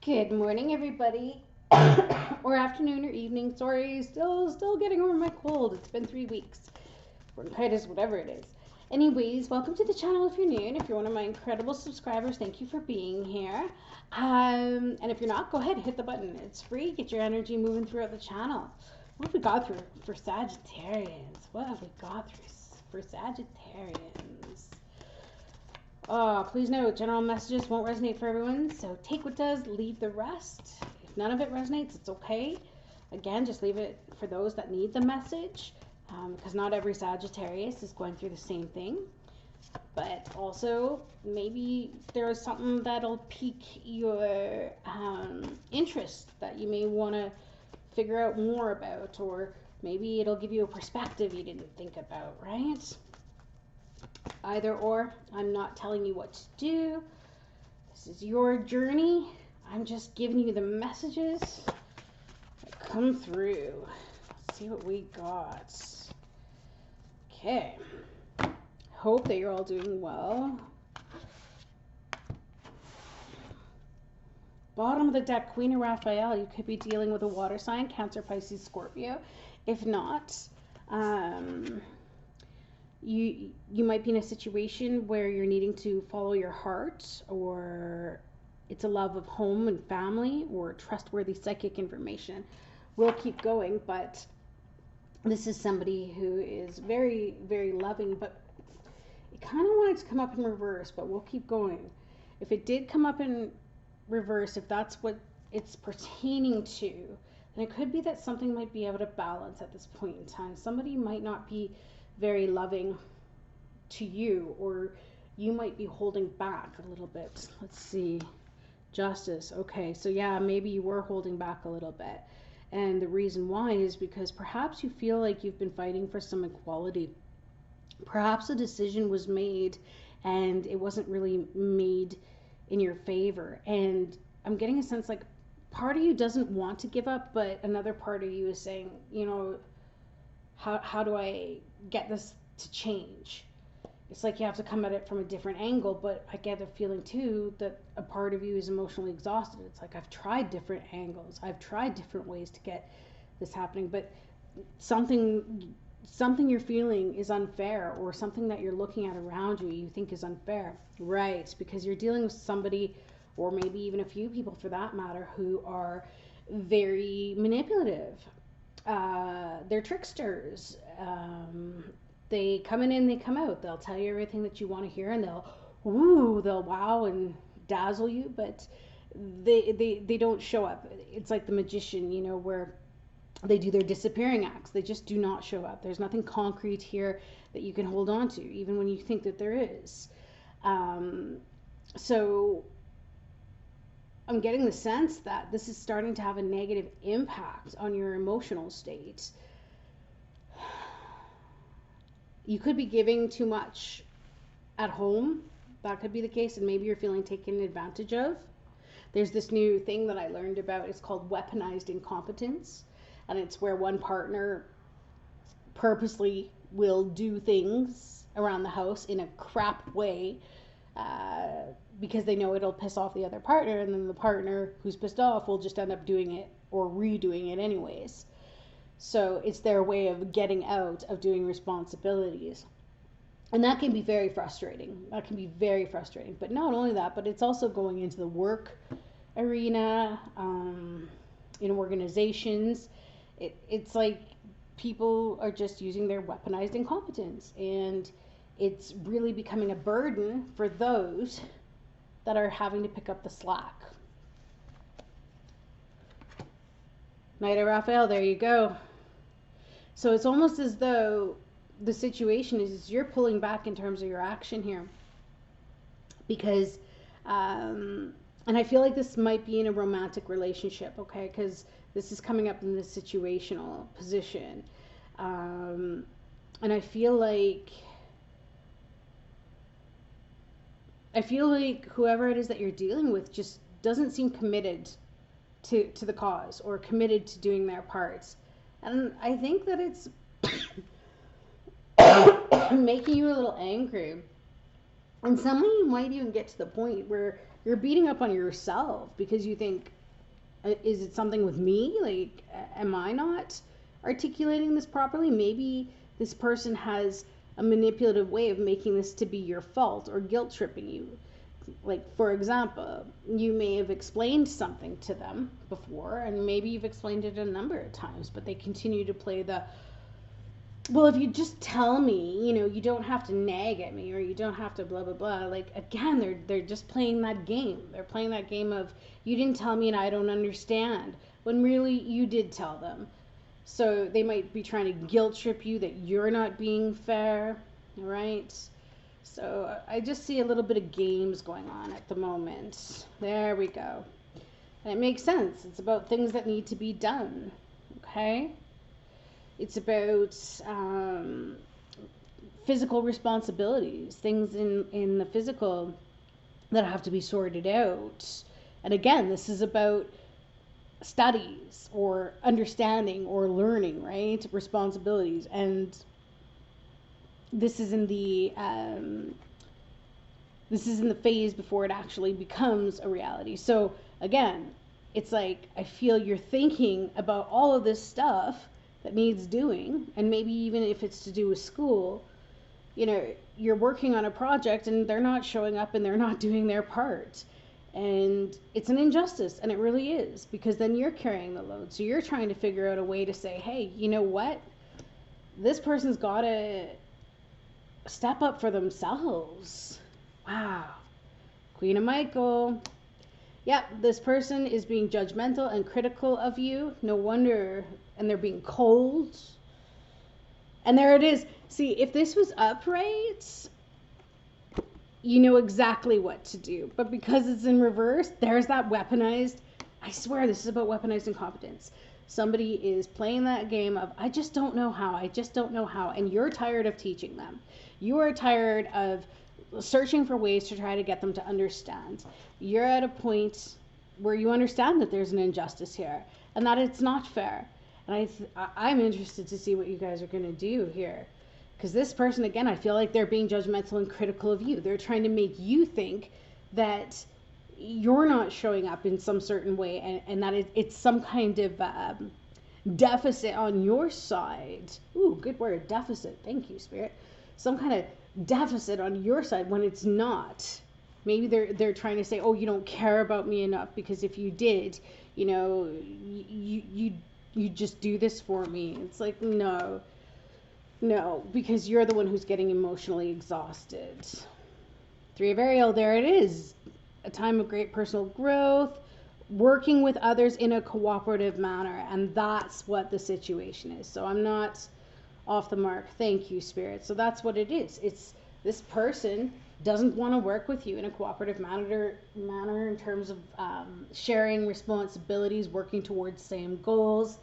Good morning, everybody, or afternoon or evening. Sorry, still getting over my cold. It's been 3 weeks, bronchitis, whatever it is. Anyways, welcome to the channel if you're new, and if you're one of my incredible subscribers, thank you for being here. And if you're not, go ahead, hit the button. It's free. Get your energy moving throughout the channel. What have we got through for Sagittarians? What have we got through for Sagittarians? Please note, general messages won't resonate for everyone, so take what does, leave the rest. If none of it resonates, it's okay. Again, just leave it for those that need the message, because not every Sagittarius is going through the same thing. But also, maybe there is something that'll pique your interest that you may want to figure out more about, or maybe it'll give you a perspective you didn't think about, right? Either or, I'm not telling you what to do. This is your journey. I'm just giving you the messages that come through. Let's see what we got. Okay. Hope that you're all doing well. Bottom of the deck, Queen of Raphael. You could be dealing with a water sign, Cancer, Pisces, Scorpio. If not, you might be in a situation where you're needing to follow your heart, or it's a love of home and family, or trustworthy psychic information. We'll keep going, but this is somebody who is very, very loving, but it kind of wanted to come up in reverse, but we'll keep going. If it did come up in reverse, if that's what it's pertaining to, then it could be that something might be out of balance at this point in time. Somebody might not be very loving to you, or you might be holding back a little bit. Let's see. Justice. Okay, so yeah, maybe you were holding back a little bit. And the reason why is because perhaps you feel like you've been fighting for some equality. Perhaps a decision was made and it wasn't really made in your favor. And I'm getting a sense like part of you doesn't want to give up, but another part of you is saying, you know, how do I get this to change? It's like you have to come at it from a different angle, but I get a feeling too that a part of you is emotionally exhausted. It's like, I've tried different angles, I've tried different ways to get this happening, but something you're feeling is unfair, or something that you're looking at around you you think is unfair, right? Because you're dealing with somebody, or maybe even a few people for that matter, who are very manipulative. They're tricksters. They come in, they come out. They'll tell you everything that you want to hear, and they'll wow and dazzle you, but they don't show up. It's like the magician, you know, where they do their disappearing acts. They just do not show up. There's nothing concrete here that you can hold on to, even when you think that there is. So I'm getting the sense that this is starting to have a negative impact on your emotional state. You could be giving too much at home. That could be the case, and maybe you're feeling taken advantage of. There's this new thing that I learned about. It's called weaponized incompetence, and it's where one partner purposely will do things around the house in a crap way, because they know it'll piss off the other partner, and then the partner who's pissed off will just end up doing it or redoing it anyways. So it's their way of getting out of doing responsibilities. And that can be very frustrating. But not only that, but it's also going into the work arena, in organizations. It's like people are just using their weaponized incompetence. And it's really becoming a burden for those that are having to pick up the slack. Knight of Raphael, there you go. So it's almost as though the situation is you're pulling back in terms of your action here. Because, and I feel like this might be in a romantic relationship, okay? Because this is coming up in this situational position. And I feel like whoever it is that you're dealing with just doesn't seem committed to the cause, or committed to doing their parts. And I think that it's making you a little angry. And some of you might even get to the point where you're beating up on yourself because you think, is it something with me? Like, am I not articulating this properly? Maybe this person has a manipulative way of making this to be your fault or guilt tripping you. Like, for example, you may have explained something to them before, and maybe you've explained it a number of times, but they continue to play the, well, if you just tell me, you don't have to nag at me, or you don't have to blah, blah, blah. Like, again, they're just playing that game. They're playing that game of, you didn't tell me and I don't understand, when really you did tell them. So they might be trying to guilt trip you that you're not being fair, right? So I just see a little bit of games going on at the moment. There we go. And it makes sense. It's about things that need to be done, okay? It's about physical responsibilities, things in the physical that have to be sorted out. And again, this is about studies or understanding or learning, right? Responsibilities. And this is in the phase before it actually becomes a reality. So again, it's like, I feel you're thinking about all of this stuff that needs doing, and maybe even if it's to do with school, you're working on a project and they're not showing up and they're not doing their part. And it's an injustice, and it really is, because then you're carrying the load. So you're trying to figure out a way to say, hey, you know what? This person's got to step up for themselves. Wow. Queen of Michael. Yeah, this person is being judgmental and critical of you. No wonder. And they're being cold. And there it is. See, if this was upright, you know exactly what to do. But because it's in reverse, there's that weaponized. I swear this is about weaponized incompetence. Somebody is playing that game of, I just don't know how. I just don't know how. And you're tired of teaching them. You are tired of searching for ways to try to get them to understand. You're at a point where you understand that there's an injustice here and that it's not fair. And I'm interested to see what you guys are going to do here. Because this person, again, I feel like they're being judgmental and critical of you. They're trying to make you think that you're not showing up in some certain way, and that it's some kind of deficit on your side. Ooh, good word, deficit. Thank you, Spirit. Some kind of deficit on your side when it's not. Maybe they're trying to say, oh, you don't care about me enough, because if you did, you just do this for me. It's like, no, because you're the one who's getting emotionally exhausted. Three of Ariel, there it is. A time of great personal growth, working with others in a cooperative manner, and that's what the situation is. So I'm not off the mark. Thank you, Spirit. So that's what it is. It's this person doesn't want to work with you in a cooperative manner in terms of sharing responsibilities, working towards same goals,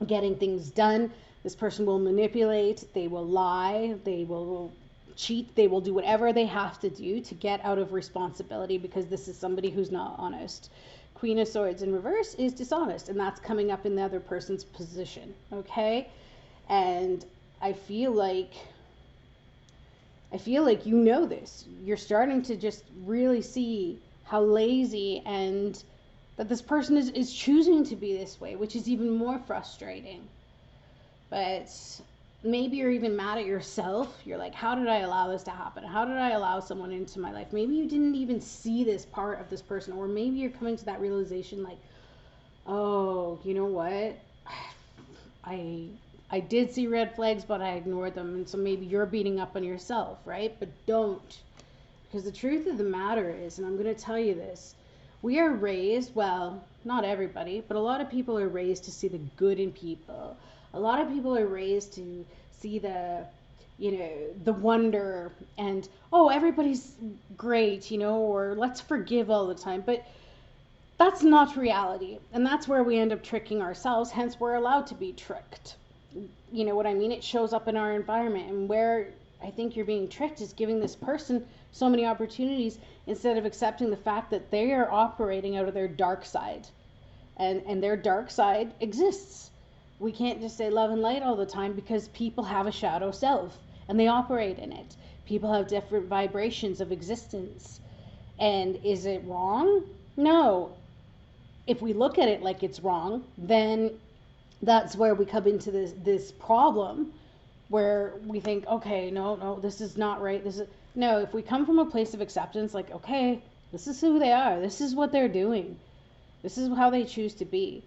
getting things done. This person will manipulate, they will lie, they will cheat, they will do whatever they have to do to get out of responsibility, because this is somebody who's not honest. Queen of Swords in reverse is dishonest, and that's coming up in the other person's position, okay? And I feel like you know this. You're starting to just really see how lazy and that this person is choosing to be this way, which is even more frustrating. But maybe you're even mad at yourself. You're like, how did I allow this to happen? How did I allow someone into my life? Maybe you didn't even see this part of this person, or maybe you're coming to that realization like, oh, you know what? I did see red flags, but I ignored them. And so maybe you're beating up on yourself, right? But don't. Because the truth of the matter is, and I'm going to tell you this, we are raised, well, not everybody, but a lot of people are raised to see the good in people. A lot of people are raised to see the wonder and, oh, everybody's great, or let's forgive all the time. But that's not reality. And that's where we end up tricking ourselves. Hence, we're allowed to be tricked. You know what I mean? It shows up in our environment. And where I think you're being tricked is giving this person so many opportunities instead of accepting the fact that they are operating out of their dark side. And their dark side exists. We can't just say love and light all the time, because people have a shadow self and they operate in it. People have different vibrations of existence. And is it wrong? No. If we look at it like it's wrong, then that's where we come into this problem where we think, okay, no, this is not right. This is no. If we come from a place of acceptance, like, okay, this is who they are. This is what they're doing. This is how they choose to be.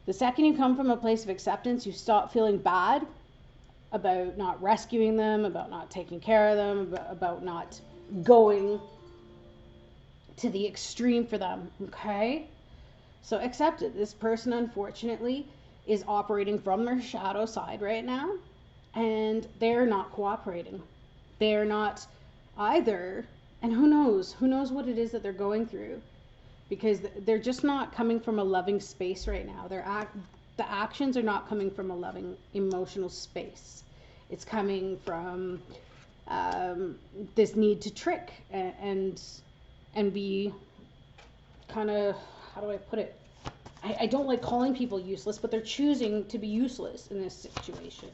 The second you come from a place of acceptance, you stop feeling bad about not rescuing them, about not taking care of them, about not going to the extreme for them. Okay? So accept it. This person, unfortunately, is operating from their shadow side right now, and they're not cooperating. They're not either. And who knows? Who knows what it is that they're going through? Because they're just not coming from a loving space right now. The actions are not coming from a loving emotional space. It's coming from this need to trick and be kind of, how do I put it? I don't like calling people useless, but they're choosing to be useless in this situation.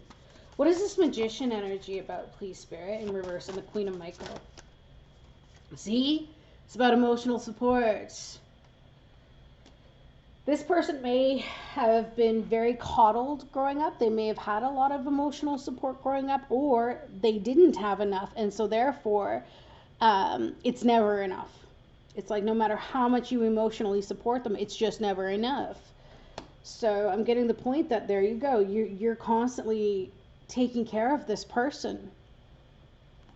What is this Magician energy about, please, Spirit, in reverse, and the Queen of Michael? See? It's about emotional support. This person may have been very coddled growing up. They may have had a lot of emotional support growing up, or they didn't have enough, and so therefore it's never enough. It's like no matter how much you emotionally support them, it's just never enough. So I'm getting the point that there you go. You're constantly taking care of this person.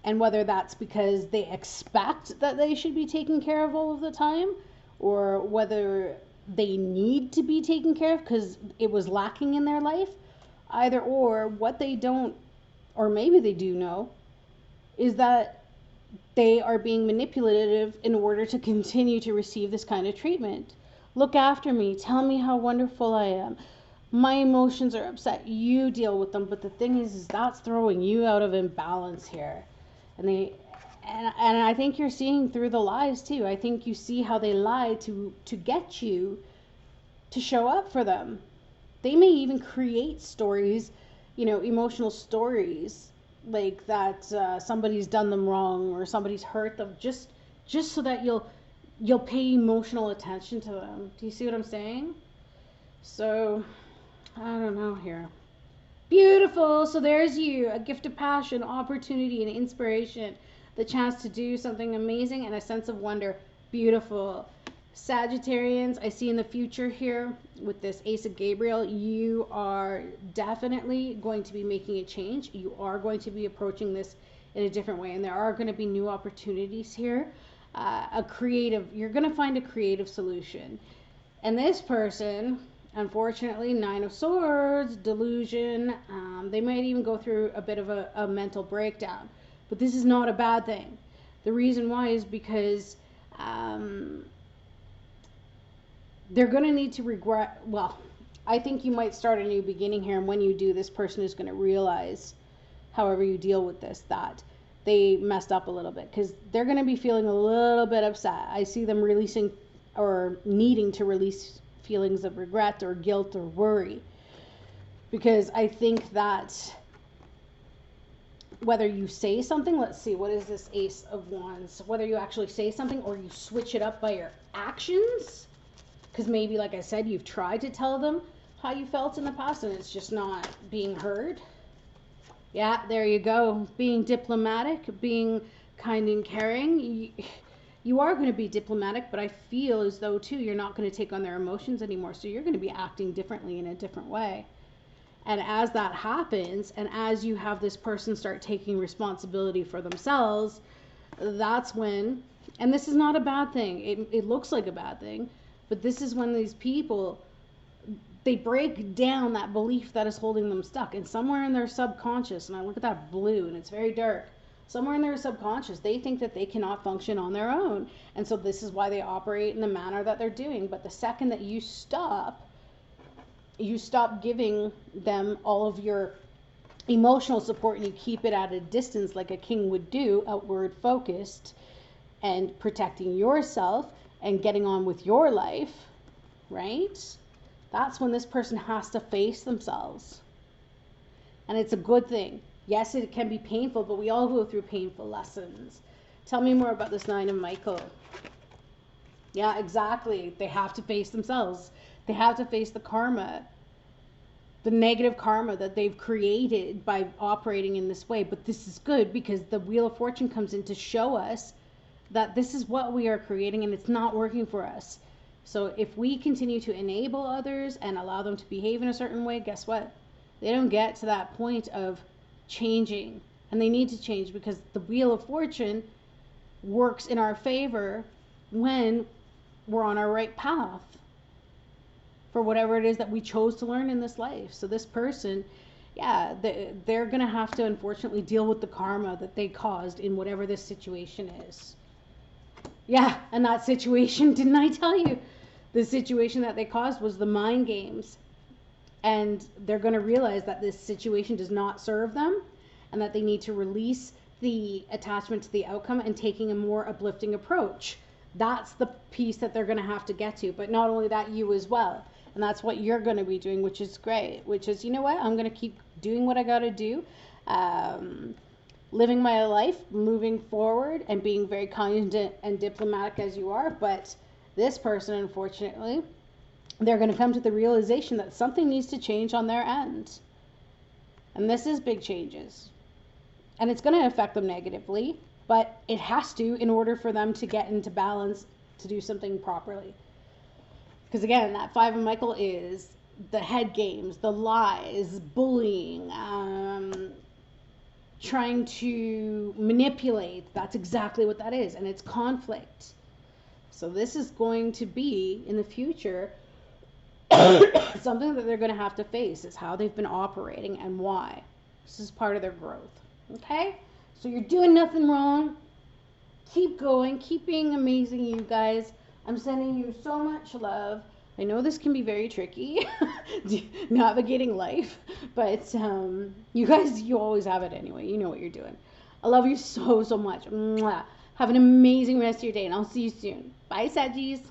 And whether that's because they expect that they should be taken care of all of the time, or whether they need to be taken care of because it was lacking in their life, either or, what they don't, or maybe they do know, is that they are being manipulative in order to continue to receive this kind of treatment. Look after me. Tell me how wonderful I am. My emotions are upset. You deal with them. But the thing is that's throwing you out of imbalance here. And I think you're seeing through the lies too. I think you see how they lie to get you to show up for them. They may even create stories, emotional stories, like that somebody's done them wrong or somebody's hurt them, just so that you'll pay emotional attention to them. Do you see what I'm saying? So I don't know here. Beautiful. So there's you, a gift of passion, opportunity, and inspiration, the chance to do something amazing, and a sense of wonder. Beautiful. Sagittarians, I see in the future here with this Ace of Gabriel, you are definitely going to be making a change. You are going to be approaching this in a different way, and there are going to be new opportunities here. You're going to find a creative solution. And this person, unfortunately, 9 of Swords, delusion, they might even go through a bit of a mental breakdown. But this is not a bad thing. The reason why is because they're going to need to regret, I think you might start a new beginning here, and when you do, this person is going to realize, however you deal with this, that they messed up a little bit, because they're going to be feeling a little bit upset. I see them releasing or needing to release feelings of regret or guilt or worry, because I think that whether you say something, let's see, what is this Ace of Wands, whether you actually say something or you switch it up by your actions, because maybe, like I said, you've tried to tell them how you felt in the past and it's just not being heard. Yeah, there you go. Being diplomatic, being kind and caring. You are going to be diplomatic, but I feel as though, too, you're not going to take on their emotions anymore. So you're going to be acting differently in a different way. And as that happens, and as you have this person start taking responsibility for themselves, that's when, and this is not a bad thing. It looks like a bad thing, but this is when these people, they break down that belief that is holding them stuck. And somewhere in their subconscious, and I look at that blue and it's very dark, somewhere in their subconscious, they think that they cannot function on their own. And so this is why they operate in the manner that they're doing. But the second that you stop giving them all of your emotional support and you keep it at a distance like a king would do, outward focused and protecting yourself and getting on with your life, right? That's when this person has to face themselves. And it's a good thing. Yes, it can be painful, but we all go through painful lessons Tell me more about this Nine of Michael. Yeah, exactly. They have to face themselves. They have to face the karma, the negative karma that they've created by operating in this way. But this is good because the Wheel of Fortune comes in to show us that this is what we are creating and it's not working for us. So if we continue to enable others and allow them to behave in a certain way, guess what? They don't get to that point of changing. And they need to change because the Wheel of Fortune works in our favor when we're on our right path for whatever it is that we chose to learn in this life. So this person, yeah, they're going to have to unfortunately deal with the karma that they caused in whatever this situation is. Yeah, and that situation, didn't I tell you? The situation that they caused was the mind games. And they're going to realize that this situation does not serve them and that they need to release the attachment to the outcome and taking a more uplifting approach. That's the piece that they're going to have to get to. But not only that, you as well. And that's what you're going to be doing, which is great. Which is, you know what? I'm going to keep doing what I got to do. Living my life, moving forward, and being very kind and diplomatic as you are. But this person, unfortunately, they're going to come to the realization that something needs to change on their end. And this is big changes. And it's going to affect them negatively, but it has to in order for them to get into balance to do something properly. Because again, that Five of Michael is the head games, the lies, bullying, trying to manipulate. That's exactly what that is. And it's conflict. So this is going to be, in the future, something that they're going to have to face is how they've been operating and why. This is part of their growth. Okay? So you're doing nothing wrong. Keep going. Keep being amazing, you guys. I'm sending you so much love. I know this can be very tricky, navigating life, but you guys, you always have it anyway. You know what you're doing. I love you so, so much. Mwah. Have an amazing rest of your day, and I'll see you soon. Bye, Saggies.